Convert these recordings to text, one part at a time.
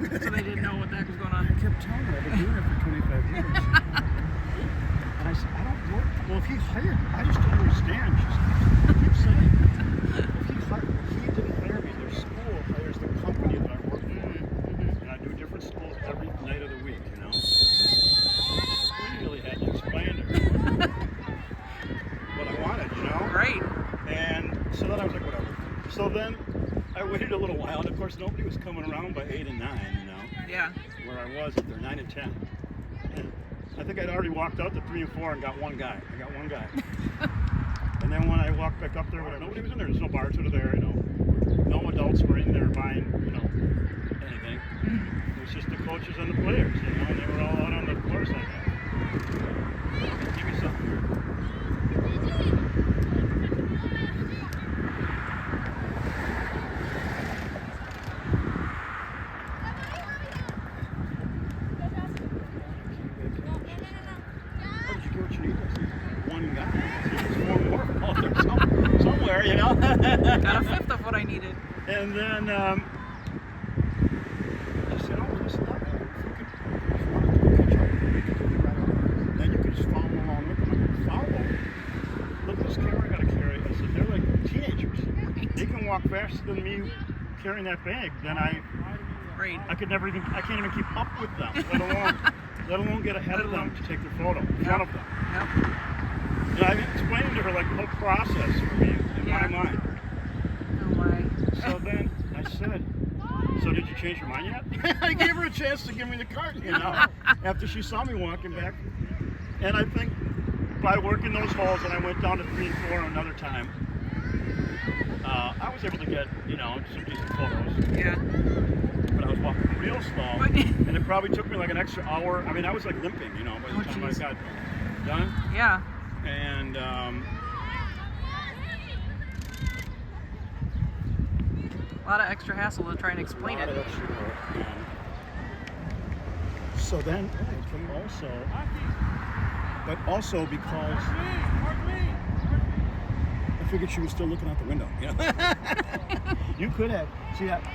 So they didn't know what the heck was going on. I kept telling her I've been doing it for 25 years. And I said, I don't work. Well, if he hired me, I just don't understand. She keeps saying, he didn't hire me. Their school hires the company that I work for. And I do different schools every night of the week, you know? I really had to explain to her what I wanted, you know? Right. And so then I was like, whatever. So then I waited a little while, and of course nobody was coming around by 8 and 9, you know? Yeah. Where I was at there, 9 and 10. And I think I'd already walked out to 3 and 4 and got one guy. I got one guy. And then when I walked back up there, nobody was in there. There's no bartender there, you know. No adults were in there buying, you know, anything. It was just the coaches and the players, you know, and they were all out on the course like that. Give me something here. One guy. There's four more out there somewhere, you know. Got a fifth of what I needed. And then I said, oh, just let me. If you want to catch up, you can do it right on. Then you can just follow along with them. Follow. Look at this camera I got to carry. I said, they're like teenagers. Right. They can walk faster than me carrying that bag. Then Right. I can't even keep up with them, let alone get ahead of them to take their photo in front of them. Yep. And I'm explaining to her like the whole process for me in my mind. Oh my. So then I said, so did you change your mind yet? I gave her a chance to give me the cart, you know, after she saw me walking back. And I think by working those holes, and I went down to 3 and 4 another time, I was able to get, you know, some decent photos. Yeah. But I was walking real slow, and it probably took me like an extra hour. I mean, I was like limping, you know, by the time I got done. Yeah. And a lot of extra hassle to try and explain it. So then I came also, but also because I figured she was still looking out the window. You know? You could have, see, not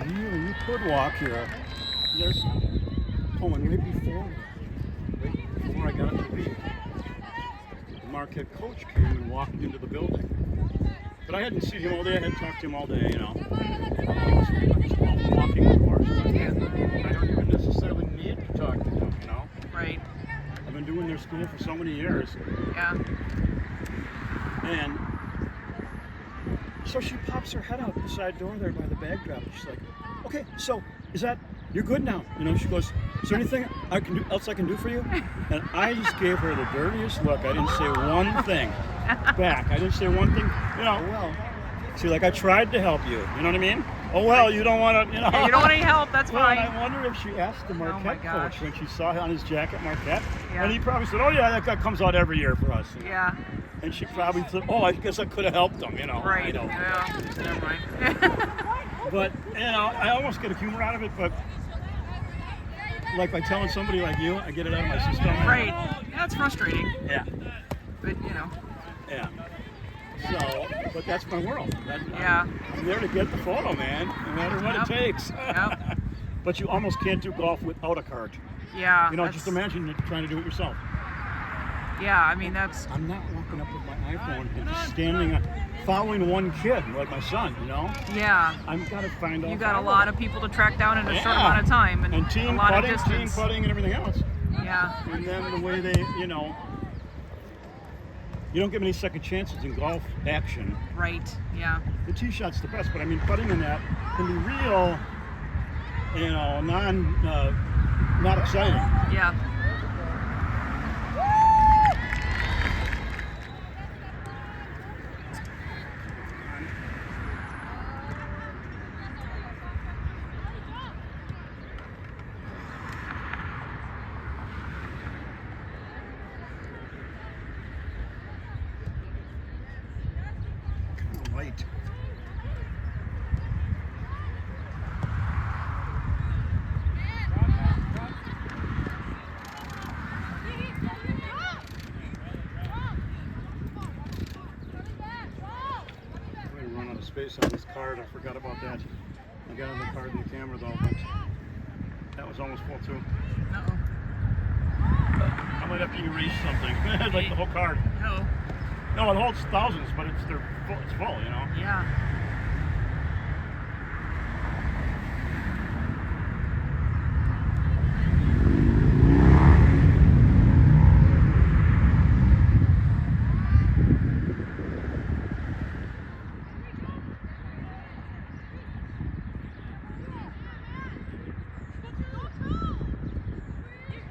really, you could walk here. There's pulling right before I got to the Marquette coach came and walked into the building. But I hadn't seen him all day. I hadn't talked to him all day, you know. I was walking, of course. But I don't even necessarily need to talk to him, you know. Right. I've been doing their school for so many years. Yeah. And so she pops her head out the side door there by the bag drop. She's like, okay, so is that, you're good now? You know, she goes, is there anything else I can do for you? And I just gave her the dirtiest look. I didn't say one thing back. I didn't say one thing, you know, well, see, like I tried to help you, you know what I mean? Oh, well, you don't want to, you know. Yeah, you don't want any help, that's well, fine. And I wonder if she asked the Marquette coach when she saw on his jacket Marquette. Yeah. And he probably said, oh, yeah, that guy comes out every year for us. You know? Yeah. And she probably said, oh, I guess I could have helped him, you know. Right. I don't know. Yeah. Never mind. But, you know, I almost get a humor out of it, but like by telling somebody like you, I get it out of my system. Right. Yeah, it's frustrating. Yeah. But, you know. Yeah. So, but that's my world. Yeah. I'm there to get the photo, man, no matter what it takes. Yep. But you almost can't do golf without a cart. Yeah. You know, just imagine trying to do it yourself. Yeah, I mean, that's... I'm not walking up with my iPhone and just standing, following one kid, like my son, you know? Yeah. I've got to find out. You got a lot of people to track down in a short amount of time. And team a lot putting, of distance. team putting and everything else. Yeah. And then the way they, you know, you don't get many second chances in golf action. Right, yeah. The tee shot's the best, but I mean, putting in that can be real, you know, not exciting. Yeah. Light. I'm going to run out of space on this card. I forgot about that. I got on the card in the camera though. But That was almost full too. Uh-oh. I might have to erase something. Like the whole card. Uh-oh. No, it holds thousands, but it's full, you know? Yeah.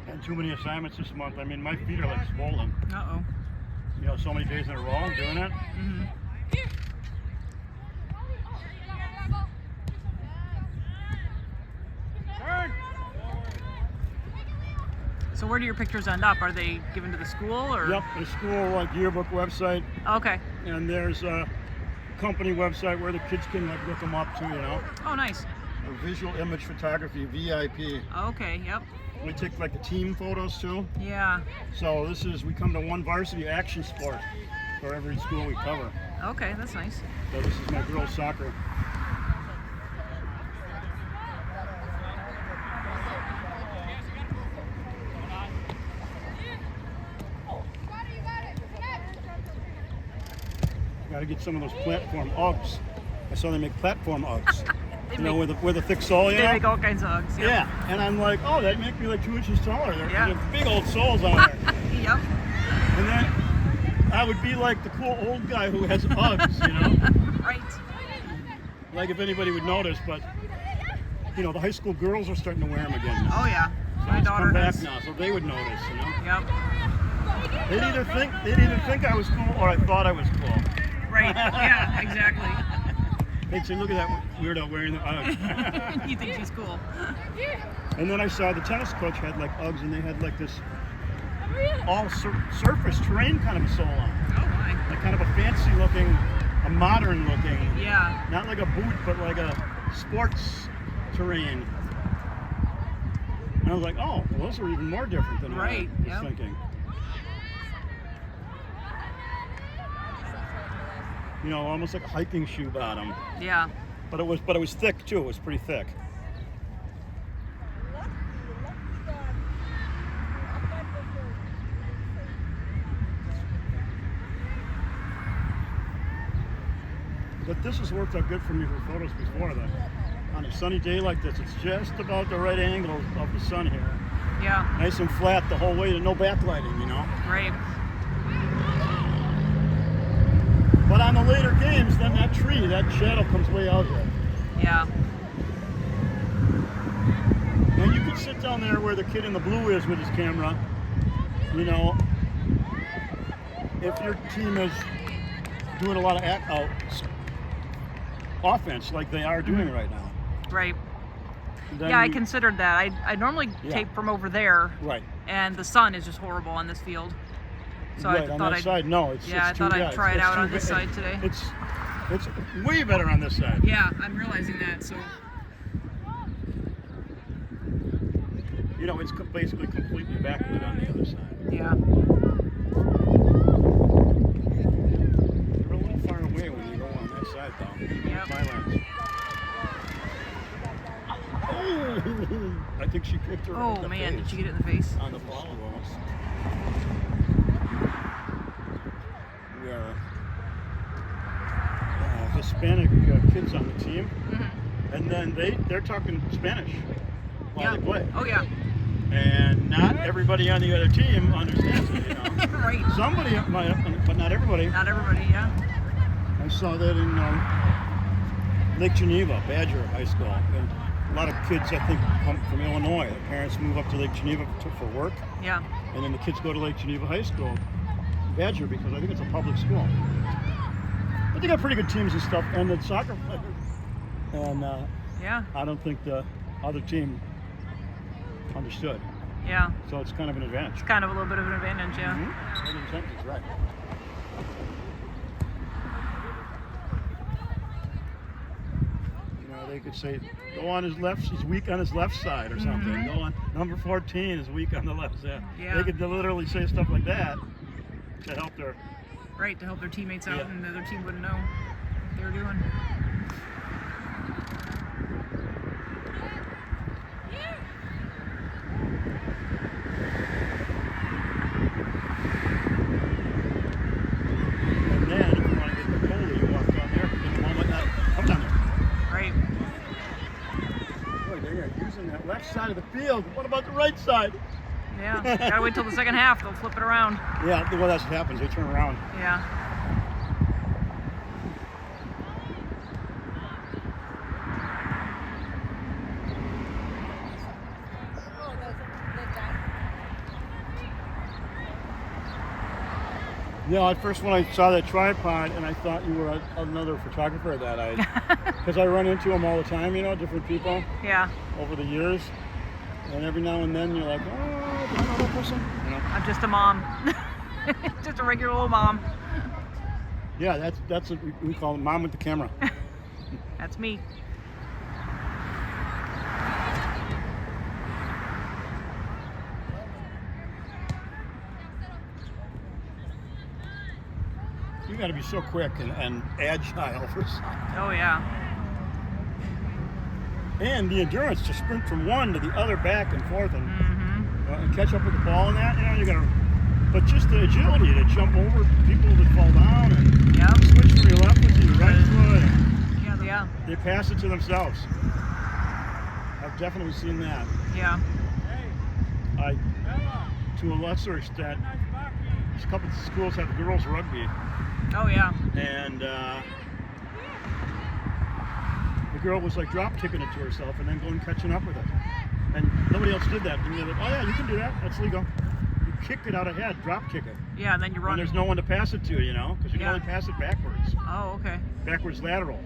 And too many assignments this month. I mean, my feet are like swollen. Uh-oh. You know, so many days in a row I'm doing it. Mm-hmm. So where do your pictures end up? Are they given to the school or? Yep, the school like yearbook website, Okay. and there's a company website where the kids can like look them up too, you know. Oh, nice. Or visual image photography, VIP. Okay, yep. We take like the team photos too. Yeah. So we come to one varsity action sport for every school we cover. Okay, that's nice. So this is my girls soccer. Got to get some of those platform Uggs. I saw they make platform Uggs. You know, with a thick sole, you They know? make all kinds of Uggs. Yep. Yeah, and I'm like, oh, that make me like 2 inches taller. Yeah. There's big old soles on there. Yep. And then I would be like the cool old guy who has Uggs, you know? Right. Like if anybody would notice, but you know, the high school girls are starting to wear them again. Oh yeah. So My it's daughter come back has. now, so they would notice, you know? Yep. They'd either think I was cool or I thought I was cool. Right. Yeah. Exactly. They'd say, look at that weirdo wearing the Uggs. You think she's cool? And then I saw the tennis coach had like Uggs, and they had like this all surface terrain kind of a sole on. Oh my. Like kind of a fancy looking, a modern looking. Yeah. Not like a boot, but like a sports terrain. And I was like, oh, well, those are even more different than Right, I was thinking. You know, almost like a hiking shoe bottom. Yeah. But it was thick too. It was pretty thick. But this has worked out good for me for photos before, though. On a sunny day like this, it's just about the right angle of the sun here. Yeah. Nice and flat the whole way, to no backlighting, you know. Right. But on the later games, then that tree, that shadow comes way out here. Yeah. And you can sit down there where the kid in the blue is with his camera. You know, if your team is doing a lot of offense like they are doing right now. Right. Then Yeah, I considered that. I normally tape from over there. Right. And the sun is just horrible on this field. So Right, I on thought that side, no, it's I it's thought too, I'd try it it's out too on this big. side today. It's way better on this side. Yeah, I'm realizing that. So You know, it's basically completely backlit on the other side. yeah. You're a little far away when you go on that side, though. Yep. Thailand. I think she kicked her in Oh the man, face. did you get it in the face? On the ball almost. Where Hispanic kids on the team, and then they're talking Spanish while they play. Oh yeah. And not everybody on the other team understands it, you know. Right. Somebody might, but not everybody. Not everybody, yeah. I saw that in Lake Geneva, Badger High School. And a lot of kids, I think, come from Illinois. Their parents move up to Lake Geneva for work, Yeah. and then the kids go to Lake Geneva High School, Badger, because I think it's a public school. But they got pretty good teams and stuff, and the soccer players. And Yeah. I don't think the other team understood. Yeah. So it's kind of an advantage. It's kind of a little bit of an advantage, yeah. He's right. You know, they could say, go on his left, he's weak on his left side or something. Go on, number 14 is weak on the left side. Yeah. They could literally say stuff like that to help their... Right, to help their teammates out, Yeah. and the other team wouldn't know what they were doing. in that left side of the field. What about the right side? Yeah, gotta wait till the second half. They'll flip it around. Yeah, well, that's what happens. They turn around. Yeah. Yeah, at first when I saw that tripod, and I thought you were another photographer because I run into them all the time, you know, different people Yeah. over the years, and every now and then you're like, oh, do I know that person? You know? I'm just a mom. Just a regular old mom. Yeah, that's what we call it, mom with the camera. That's me. You got to be so quick and agile for soccer. Oh yeah. And the endurance to sprint from one to the other back and forth and catch up with the ball and that, you know, you got to. But just the agility to jump over people that fall down and switch from your left foot to your right foot. And Yeah. they pass it to themselves. I've definitely seen that. Yeah. To a lesser extent, a couple of schools have girls rugby. Oh yeah. And the girl was like drop kicking it to herself and then going catching up with it. And nobody else did that. And they're like, oh yeah, you can do that. That's legal. You kick it out ahead, drop kick it. Yeah, and then you run. And there's no one to pass it to, you know, because you can only pass it backwards. Oh, okay. Backwards lateral.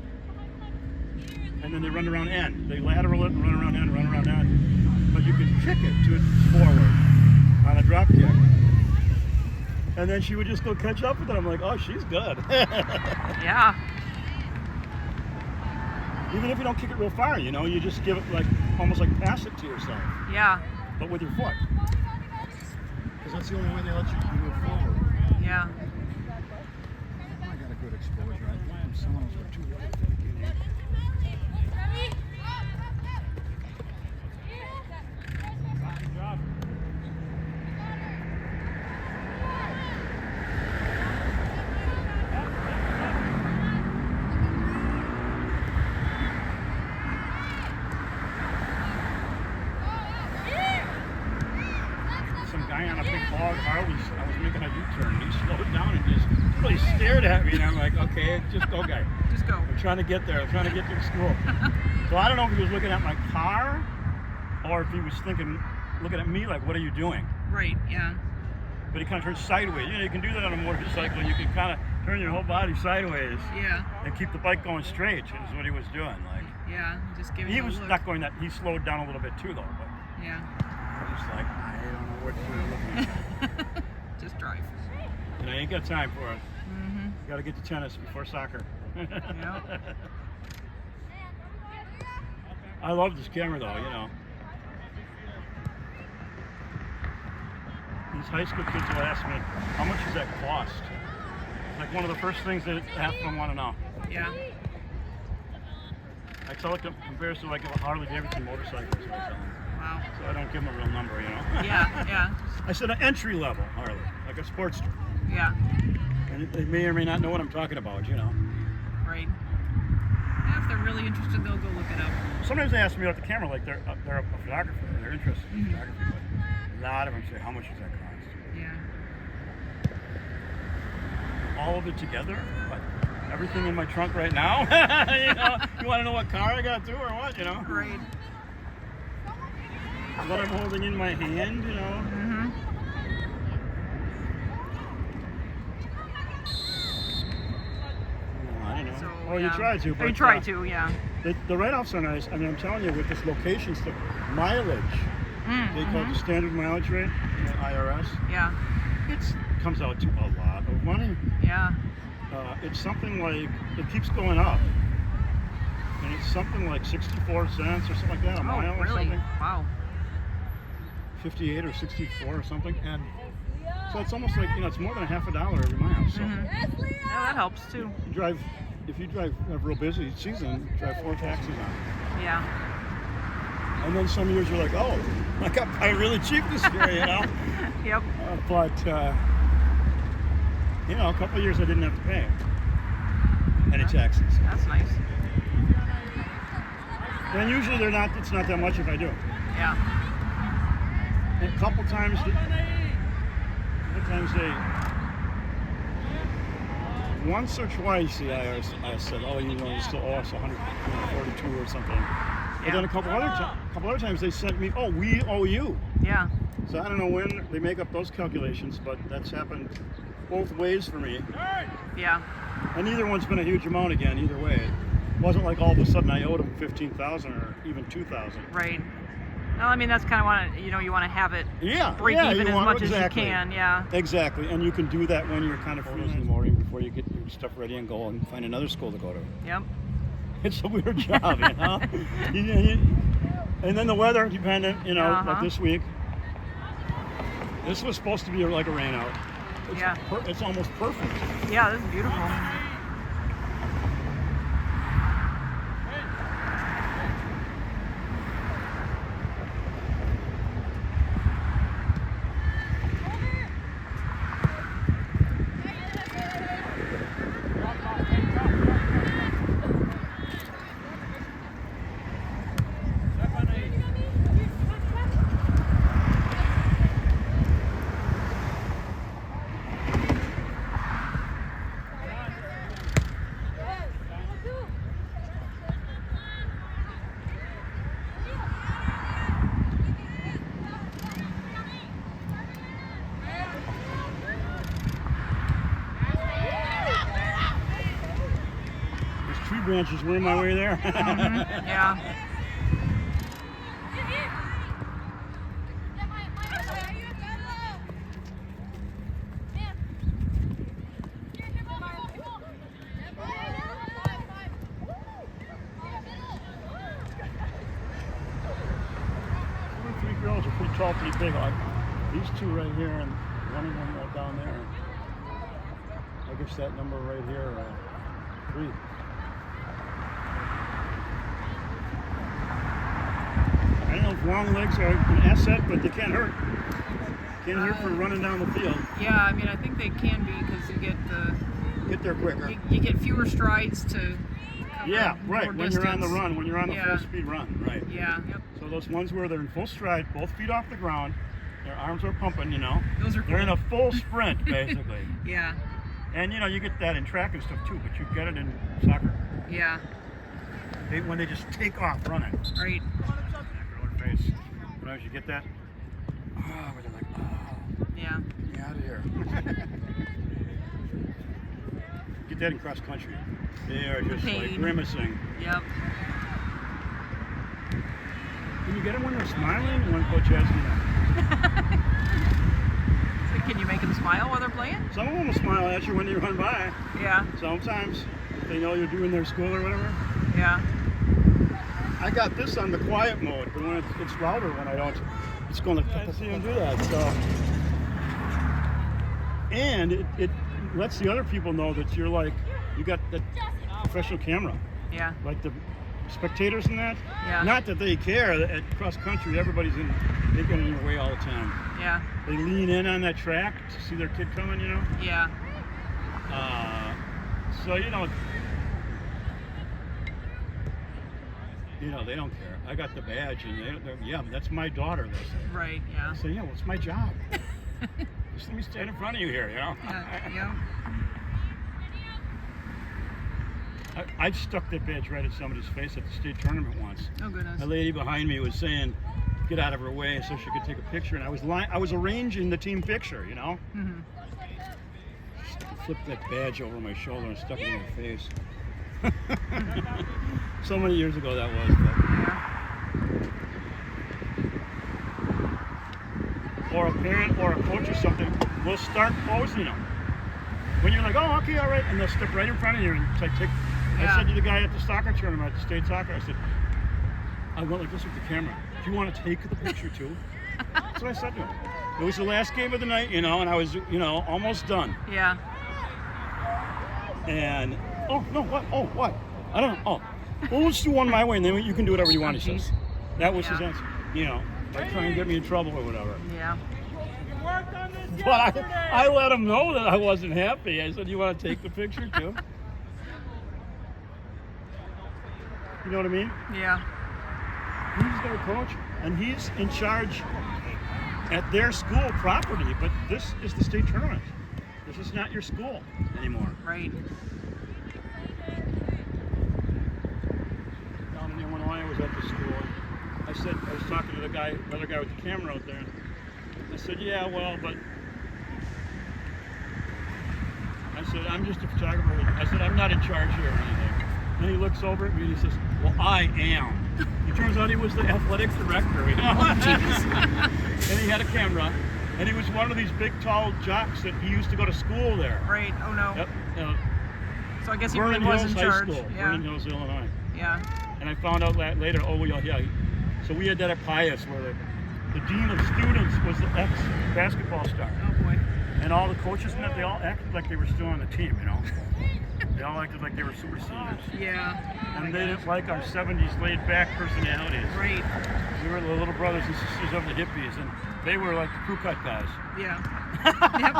And then they run around end. They lateral it and run around end, run around end. But you can kick it to it forward on a drop kick. And then she would just go catch up with it. I'm like, oh, she's good. Yeah. Even if you don't kick it real far, you know, you just give it like, almost like pass it to yourself. Yeah. But with your foot. Because that's the only way they let you move forward. Yeah. I got a good exposure. I think some of those were too wide for the beginning. Some guy on a big log Harley, I was making a U-turn. He slowed down and just really stared at me. And I'm like, okay, just go, guy. Just go. I'm trying to get there. I'm trying to get to the school. So I don't know if he was looking at my car or if he was looking at me like, what are you doing? Right, yeah. But he kind of turned sideways. You know, you can do that on a motorcycle. You can kind of turn your whole body sideways Yeah. and keep the bike going straight, which is what he was doing. Like, Yeah. Just giving he you a was look. not going that. He slowed down a little bit too, though. But Yeah. I was like, I don't know what you're looking at. Just drive. And I ain't got time for it. Mm-hmm. Got to get to tennis before soccer. Yeah. I love this camera, though. You know, these high school kids will ask me, "How much does that cost?" Like one of the first things that half of them want to know. Yeah. I tell it compares to like a Harley Davidson motorcycle. So Wow. I don't give them a real number, you know. Yeah, yeah. I said an entry level Harley, like a Sportster. Yeah. And they may or may not know what I'm talking about, you know. Right. Yeah, if they're really interested, they'll go look it up. Sometimes they ask me about the camera, like they're a photographer, and they're interested in photography, but a lot of them say, how much does that cost? Yeah. All of it together? What? Everything in my trunk right now? You know, you want to know what car I got too, or what, you know? Right. What I'm holding in my hand, you know? Mm-hmm. I don't know. So, Oh, you try to, but you try to, yeah. The write-offs are nice. I mean, I'm telling you, with this location stuff, mileage, they call it the standard mileage rate, you know, IRS. Yeah. It comes out to a lot of money. Yeah. It's something like, it keeps going up. And it's something like 64 cents or something like that a mile or really? something. Wow. 58 or 64 or something. And so it's almost like, you know, it's more than $50 every mile. So Yeah, that helps too. you drive, if you drive a real busy season, drive 4 taxis on. Yeah. And then some years you're like, oh, I got by really cheap this year, you know? Yep. But, you know, a couple of years I didn't have to pay any taxes. That's nice. And usually they're not. It's not that much if I do. Yeah. And a couple times once or twice I said, oh, you still owe us 142 or something. But then a couple other times they sent me, oh, we owe you. Yeah. So I don't know when they make up those calculations, but that's happened both ways for me. Yeah. And neither one's been a huge amount again, either way. It wasn't like all of a sudden I owed them 15,000 or even 2,000. Right. Well, I mean, that's kind of you want to have it break even as much as you can. Yeah. Exactly. And you can do that when you're kind of free in the morning before you get your stuff ready and go and find another school to go to. Yep. It's a weird job, you know? And then the weather dependent, like this week. This was supposed to be like a rain out. It's almost perfect. Yeah, this is beautiful. Branches were in my way there. Yeah. Three girls are pretty tall, pretty big. These two right here and one of them right down there. I guess that number right here, 3. I don't know if long legs are an asset, but they can't hurt. Can't hurt for running down the field. Yeah, I mean, I think they can be because you get there quicker. You get fewer strides to cover right. more When distance. you're on the run, when you're on the full speed run, right? Yeah. Yep. So those ones where they're in full stride, both feet off the ground, their arms are pumping, Those are cool. They're in a full sprint, basically. Yeah. And you get that in track and stuff too, but you get it in soccer. Yeah. When they just take off running. Right. Face. Sometimes you get that. Where they're like, yeah. Get me out of here. Get that in cross country. They are just like grimacing. Yep. Can you get them when they're smiling? One coach asked me that. So can you make them smile while they're playing? Some of them will smile at you when you run by. Yeah. Sometimes. If they know you're doing their school or whatever. Yeah. I got this on the quiet mode, but when it's louder when I don't, it's going to see him do that. So, and it lets the other people know that you got that professional camera. Yeah. Like the spectators and that. Yeah. Not that they care. At cross country, everybody's they get in your way all the time. Yeah. They lean in on that track to see their kid coming. Yeah. So they don't care. I got the badge, and but that's my daughter. They say. Right. Yeah. I say, well, it's my job. Just let me stand in front of you here, Yeah. I stuck that badge right at somebody's face at the state tournament once. Oh goodness. A lady behind me was saying, "Get out of her way," so she could take a picture, and I was arranging the team picture, Mm-hmm. Flipped that badge over my shoulder and stuck it in her face. So many years ago that was, but. Or a parent or a coach or something will start posing them. When you're like, oh, okay, all right, and they'll step right in front of you and take. I said to the guy at the soccer tournament, at the state soccer, I went like this with the camera. Do you want to take the picture too? That's what I said to him. It was the last game of the night, and I was, almost done. Yeah. And what? I don't know. Well, let's do one my way, and then you can do whatever you want. He says. That was his answer. Like trying to get me in trouble or whatever. Yeah. But I let him know that I wasn't happy. I said, "You want to take the picture too?" You know what I mean? Yeah. He's their coach, and he's in charge at their school property, but this is the state tournament. This is not your school anymore. Right. Down in Illinois, I was at the school. I was talking to the other guy with the camera out there. And I said, yeah, well, but I said, I'm just a photographer. I said, I'm not in charge here or anything. Then he looks over at me and he says, well, I am. It turns out he was the athletic director, you know? And he had a camera, and he was one of these big, tall jocks that he used to go to school there. Right. Oh no. Yep. So I guess he Vernon really was Hills in High charge. School, Yeah. Vernon Hills, Illinois. Yeah. And I found out that later, oh, yeah. So we had that at Pius, where the dean of students was the ex-basketball star. Oh boy. And all the coaches in it, they all acted like they were still on the team, you know? They all acted like they were super seniors. Yeah. And they didn't like our 70s laid-back personalities. Right. We were the little brothers and sisters of the hippies, and they were like the crew cut guys. Yeah. Yep.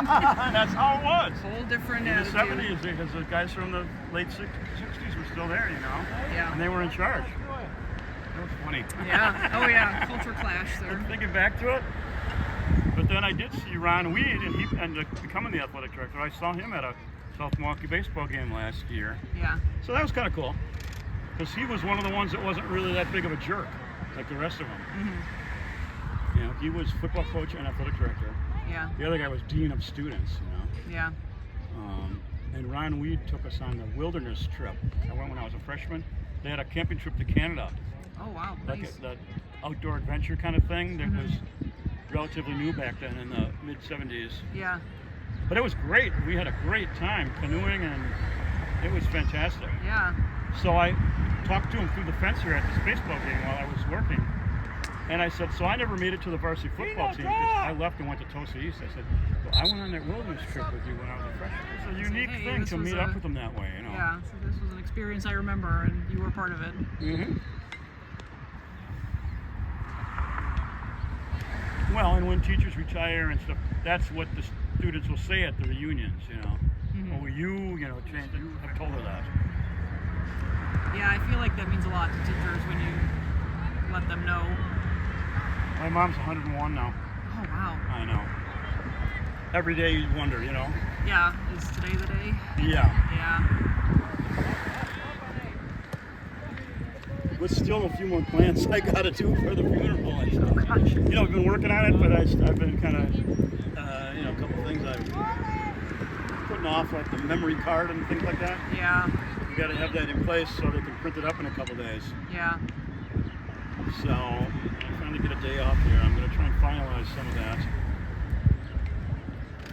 That's how it was. Whole different In the attitude. 70s, because the guys from the late 60s were still there, you know? Yeah. And they were in charge. That was funny. Yeah. Oh yeah. Culture clash there. I'm thinking back to it. But then I did see Ron Weed, and he ended up becoming the athletic director. I saw him at a South Milwaukee baseball game last year. Yeah. So that was kind of cool. Because he was one of the ones that wasn't really that big of a jerk, like the rest of them. Mm-hmm. You know, he was football coach and athletic director. Yeah. The other guy was dean of students, you know. Yeah. And Ron Weed took us on the wilderness trip. I went when I was a freshman. They had a camping trip to Canada. Oh wow. Like Nice. that outdoor adventure kind of thing that Mhm. was relatively new back then in the mid-70s. Yeah. But it was great. We had a great time canoeing, and it was fantastic. Yeah. So I talked to him through the fence here at this baseball game while I was working. And I said, so I never made it to the varsity football team because I left and went to Tosa East. I said, well, I went on that wilderness trip with you when I was a freshman. It's a unique hey, thing this to was meet up with them that way, you know. Yeah. So this was an experience I remember, and you were part of it. Mm-hmm. Well, and when teachers retire and stuff, that's what the students will say at the reunions, you know. Mhm. Oh, you know, change. I've told her that. Yeah, I feel like that means a lot to teachers when you let them know. My mom's 101 now. Oh wow. I know. Every day you wonder, you know. Yeah. Is today the day? Yeah. Yeah. But still a few more plans I gotta do for the funeral and Oh stuff. gosh. You know, I've been working on it, but I've been kind of, you know, a couple things I've putting off, like the memory card and things like that. Yeah. You gotta have that in place so they can print it up in a couple days. Yeah. So I'm trying to get a day off here. I'm gonna try and finalize some of that.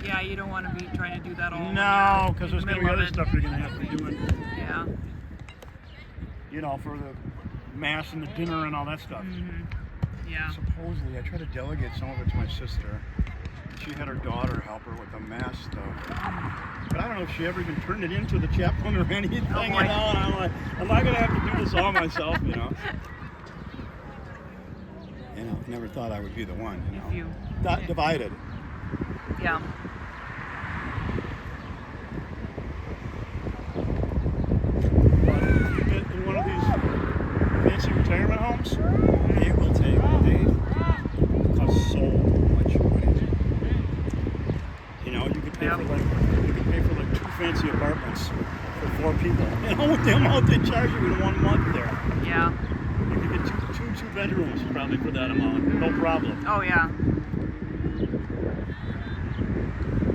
Yeah, you don't want to be trying to do that all. No, because there's in the gonna be middle of other it. stuff you're gonna have to be doing. Yeah. You know, for the mass and the dinner and all that stuff. Mhm. Yeah. Supposedly, I tried to delegate some of it to my sister. She had her daughter help her with the mass stuff. But I don't know if she ever even turned it into the chaplain or anything, Oh, you know, boy. and I'm like, am I gonna have to do this all myself, you know? You know, never thought I would be the one, you know. If you. Not divided. Yeah. But if you get in one of these fancy retirement homes, they will cost so much money. You know, you could pay for like 2 fancy apartments for 4 people. You know, with the amount they charge you in 1 month there. Yeah. You could get two bedrooms probably for that amount, no problem. Oh yeah.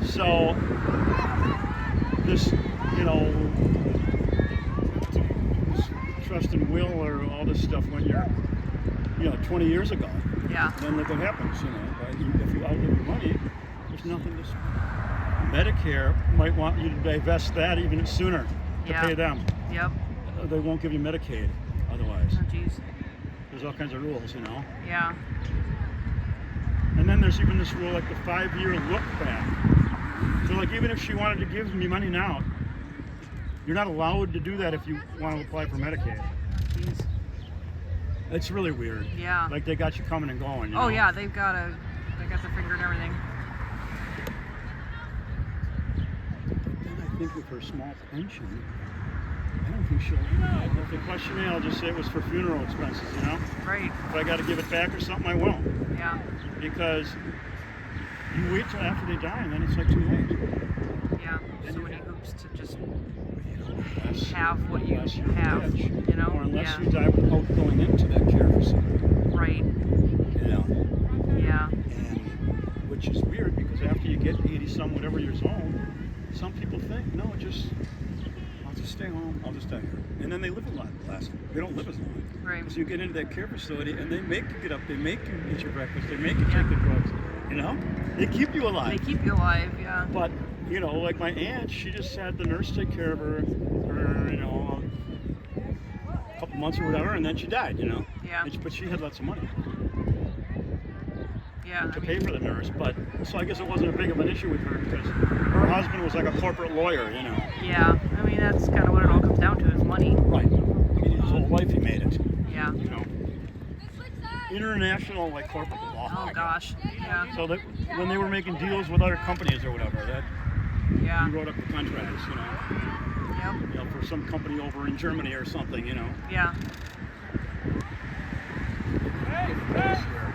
So this, you know, this trust and will or all this stuff when you're, you know, 20 years ago. Yeah. Then look what happens, you know. If you outlive your money, there's nothing to spend. Medicare might want you to divest that even sooner to Yeah. pay them. Yep. They won't give you Medicaid otherwise. Oh jeez. There's all kinds of rules, you know. Yeah. And then there's even this rule like the 5-year look back. So like even if she wanted to give me money now, you're not allowed to do that if you want to apply for Medicaid. Jeez. It's really weird. Yeah. Like they got you coming and going. You Oh know? yeah, they got their finger and everything. Then I think with her small pension, I don't think she'll. If they question me, I'll just say it was for funeral expenses, you know? Right. I got to give it back or something, I will. Yeah. Because you wait till after they die, and then it's like too late. Yeah. So many hoops to just Unless, have what you unless you're have, rich, you know? or unless Yeah. you die without going into that care facility. Right. You know. Yeah. And which is weird because after you get 80-some whatever years old, some people think, no, I'll just stay home. I'll just die here. And then they live a lot less. They don't live as long. Right. So you get into that care facility and they make you get up, they make you eat your breakfast, they make you take the drugs. You know? They keep you alive. They keep you alive, yeah. But, you know, like my aunt, she just had the nurse take care of her for, you know, a couple months or whatever, and then she died, you know? Yeah. But she had lots of money Yeah. to pay for the nurse. But so I guess it wasn't a big of an issue with her because her husband was like a corporate lawyer, you know? Yeah. I mean, that's kind of what it all comes down to is money. Right. I mean, his whole life he made it. Yeah. You know? International, like, corporate law. Oh, gosh. Yeah. So that when they were making deals with other companies or whatever, that Yeah. he wrote up the contracts, you know? Yep. You know, for some company over in Germany or something, you know? Yeah.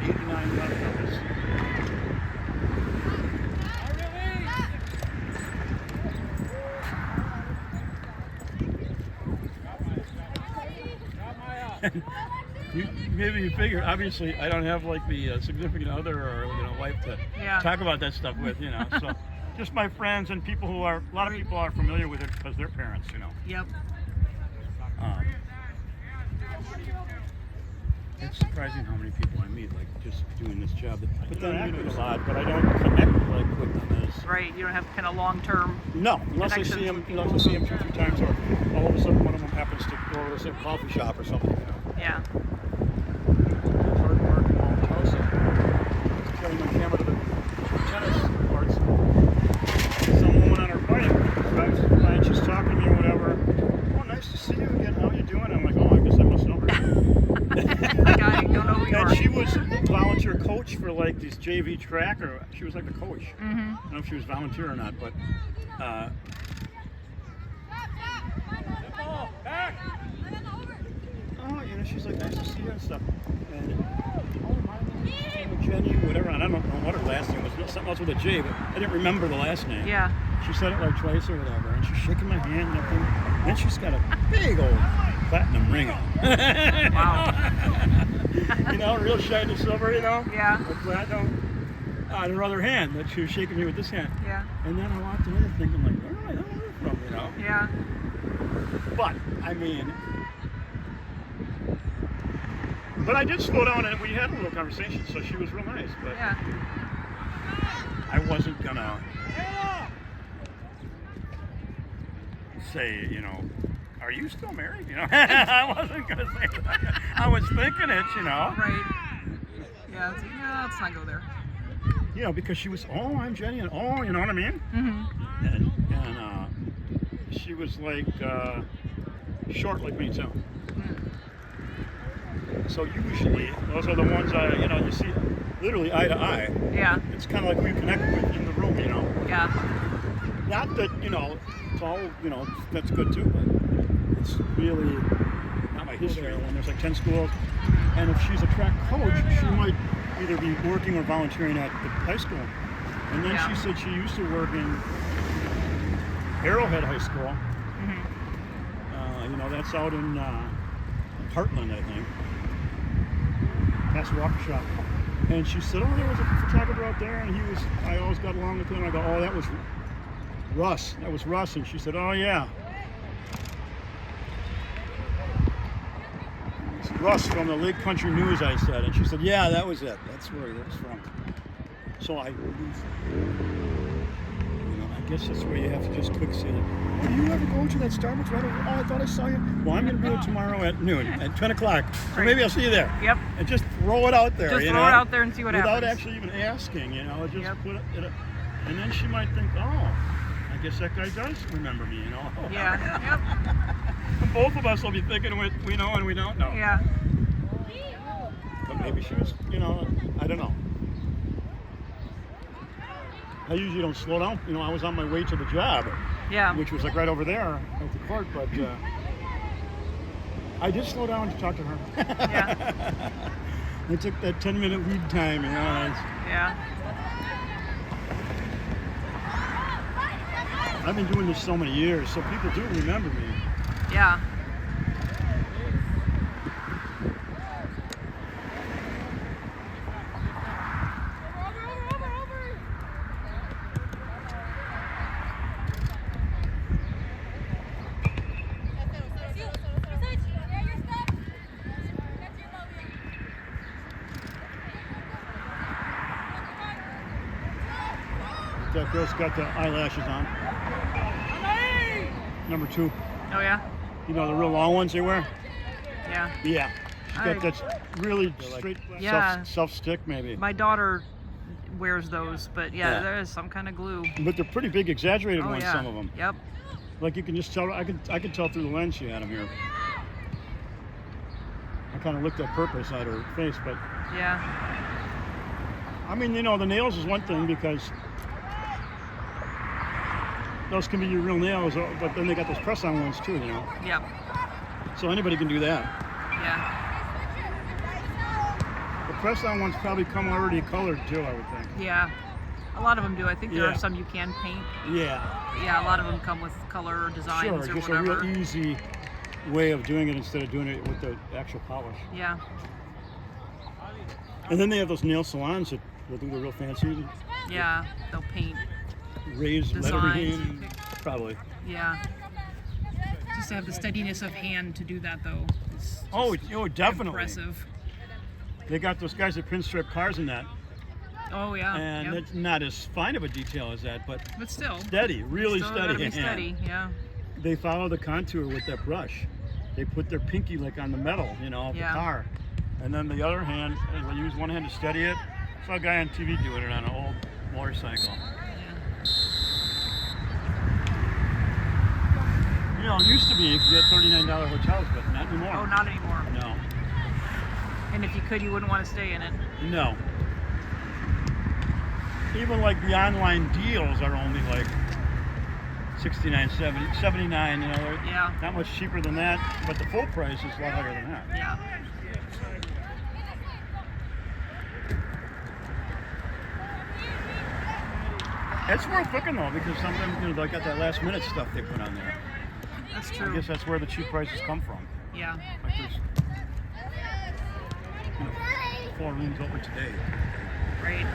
89 left. Maybe you figure, obviously, I don't have like the significant other or wife to talk about that stuff with, you know. So just my friends and people who are, a lot of people are familiar with it because they're parents, you know. Yep. It's surprising how many people I meet, like just doing this job. But then I meet a lot, but I don't connect like with them as. Right. You don't have kind of long-term. No, unless I see them, unless I see them 2 or 3 times, or all of a sudden one of them happens to go over to some coffee shop or something. You know. Yeah. It's hard work in Mount Chelsea. Carrying my camera to the tennis courts. Some woman on her bike drives by and she's talking to me or whatever. Oh, nice to see you again. How are you doing? I'm like, oh, I guess I must know her. Like, I don't know who you are. And she was a volunteer coach for like this JV track, or she was like the coach. Mm-hmm. I don't know if she was volunteer or not, but oh, you know, she's like, nice to see you and stuff. And oh, my name is Jenny, whatever. And I don't know what her last name was. Something else with a J, but I didn't remember the last name. Yeah. She said it like twice or whatever, and she's shaking my hand and everything. And she's got a big old platinum ring on. Wow. You know, real shiny silver, you know? Yeah. With platinum on her other hand that she was shaking me with this hand. Yeah. And then I walked in and thinking like, where do I know her from, you know? Yeah. But, I mean, but I did slow down and we had a little conversation, so she was real nice, but Yeah. I wasn't gonna say, you know, are you still married? You know, I wasn't gonna say that. I was thinking it, you know. Right. Yeah. It's, yeah. Let's not go there. You know, because she was, oh, I'm Jenny, and oh, you know what I mean? Mm-hmm. And she was like short like me too. So usually those are the ones you know, you see literally eye to eye. Yeah. It's kind of like who you connect with in the room, you know. Yeah. Not that, you know, it's all, you know, that's good too, but it's really not my history. When there's like 10 schools, and if she's a track coach, she might either be working or volunteering at the high school. And then she said she used to work in Arrowhead High School. Mm-hmm. You know, that's out in Heartland, I think. Past Walker Shop. And she said, oh, there was a photographer out there, and I always got along with him. I go, oh, that was Russ. That was Russ. And she said, oh, yeah. It's Russ from the Lake Country News, I said. And she said, yeah, that was it. That's where he was from. So I guess that's where you have to just quick say that. Oh, do you ever go to that Starbucks right over? Oh, I thought I saw you. Well, I'm going to do it tomorrow at noon, at 10 o'clock. So maybe I'll see you there. Yep. And just throw it out there, Just you throw know? it out there and see what Without happens. actually even asking, you know? Just put it, and then she might think, oh, I guess that guy does remember me, you know? Yeah. Yep. And both of us will be thinking we know and we don't know. Yeah. But maybe she was, you know, I don't know. I usually don't slow down. You know, I was on my way to the job, which was like right over there at the court, but I did slow down to talk to her. Yeah. They took that 10-minute lead time, you know. Yeah. I've been doing this so many years, so people do remember me. Yeah. That girl's got the eyelashes on. Number 2. Oh yeah? You know, the real long ones they wear? Yeah. Yeah. She's got that really straight Yeah. self-stick maybe. My daughter wears those, but yeah, there is some kind of glue. But they're pretty big, exaggerated ones, Yeah. some of them. Yep. Like you can just tell, I can tell through the lens she had them here. I kind of looked at purpose at her face, but Yeah. I mean, you know, the nails is one thing because those can be your real nails, but then they got those press-on ones too, you know. Yep. So anybody can do that. Yeah. The press-on ones probably come already colored too, I would think. Yeah. A lot of them do. I think there Yeah. are some you can paint. Yeah. Yeah, a lot of them come with color or designs Sure, or just whatever. a real easy way of doing it instead of doing it with the actual polish. Yeah. And then they have those nail salons that will do the real fancy, Yeah. They'll paint. raised Designs. lettering, probably. Yeah. Just to have the steadiness of hand to do that though. It's Oh, definitely. impressive. They got those guys that pinstripe cars in that, Oh yeah. and Yep. it's not as fine of a detail as that, but But still. steady, really Still steady. gotta be hand. steady. Yeah. They follow the contour with that brush. They put their pinky like on the metal, you know, of Yeah. the car, and then the other hand, they use one hand to steady it. I saw a guy on TV doing it on an old motorcycle. You know, it used to be you could get $39 hotels, but not anymore. Oh, not anymore. No. And if you could, you wouldn't want to stay in it. No. Even like the online deals are only like $69, $79, you know, they're Yeah. not much cheaper than that, but the full price is a lot higher than that. Yeah. It's worth looking though, because sometimes, you know, they got that last minute stuff they put on there. That's I true. guess that's where the cheap prices come from. Yeah. Like there's, you know, 4 rooms open today. Right.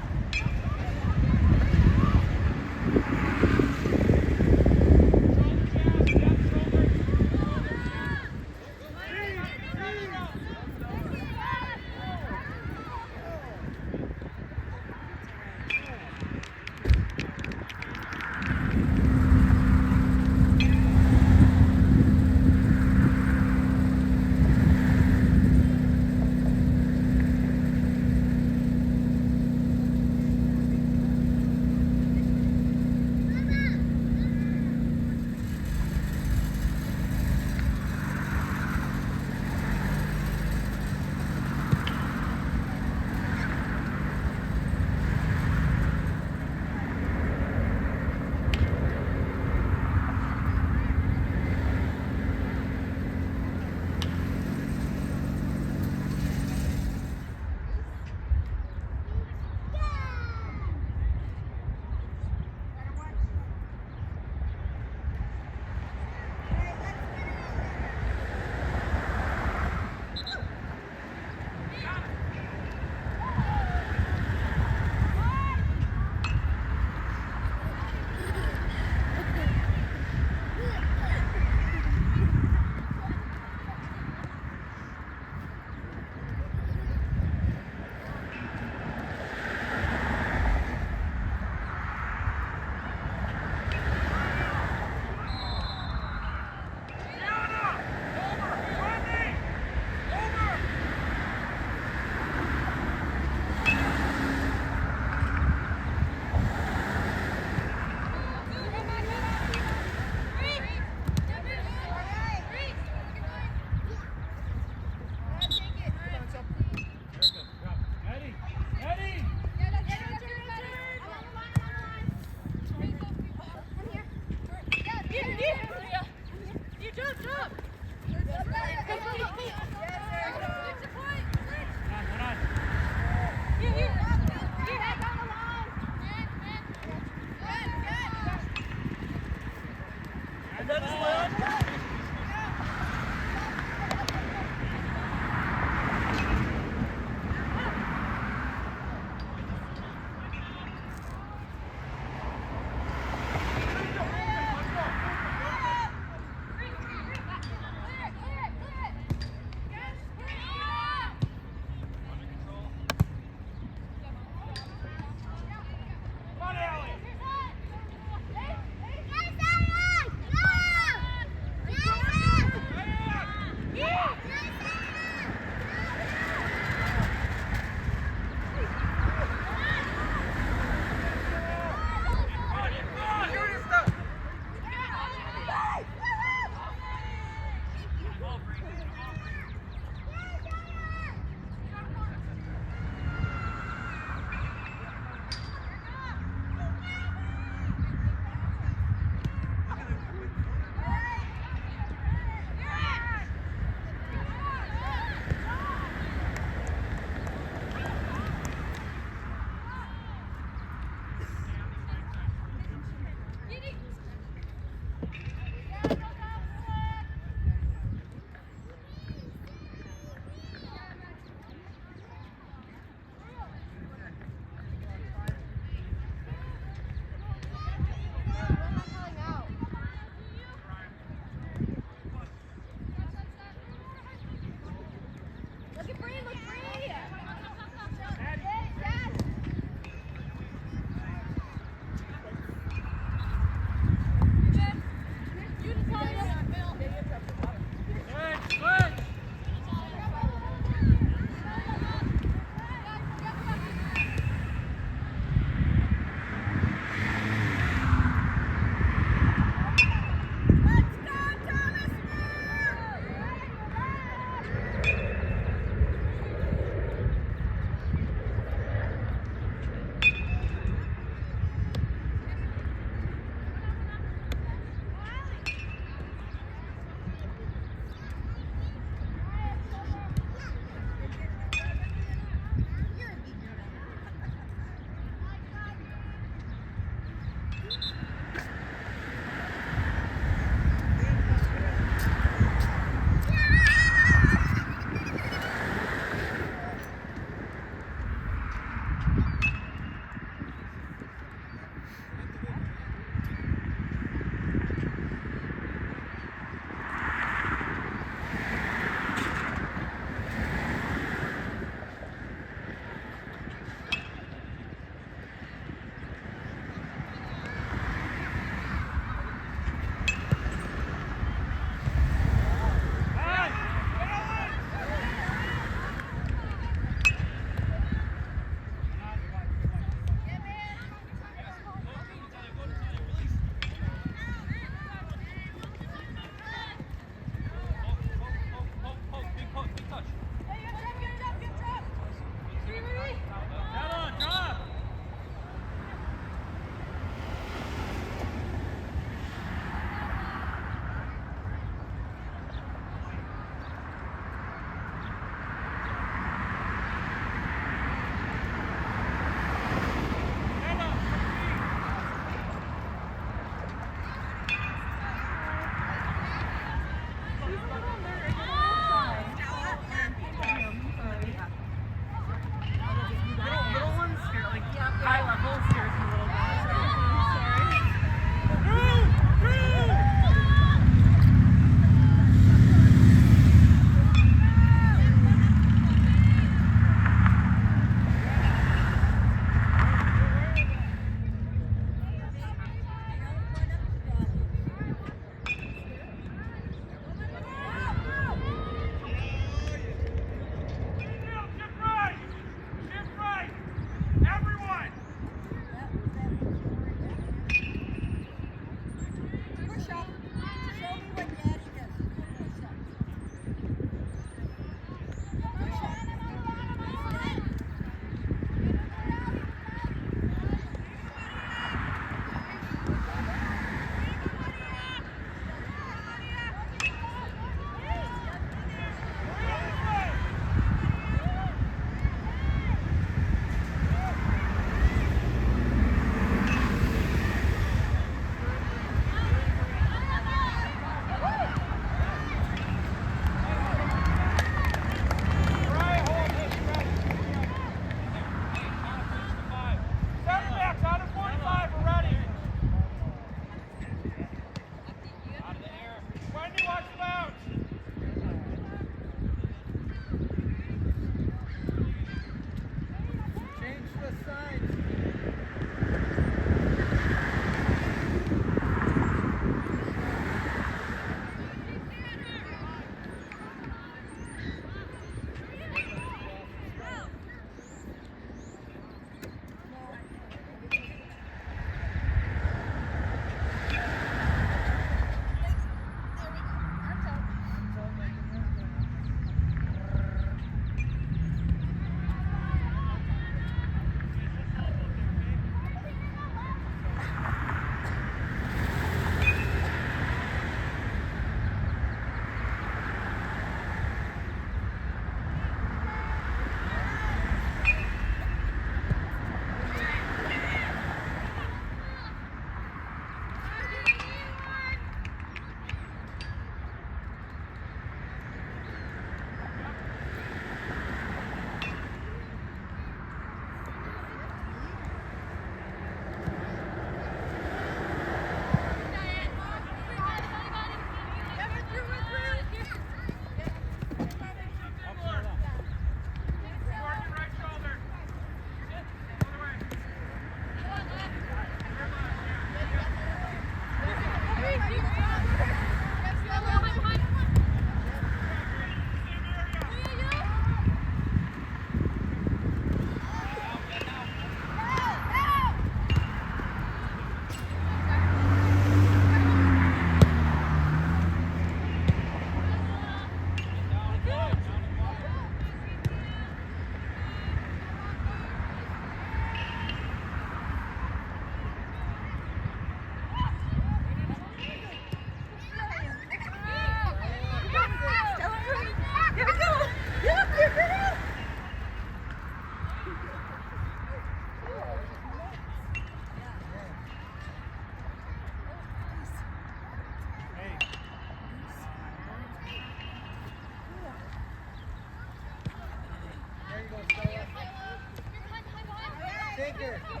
Yeah.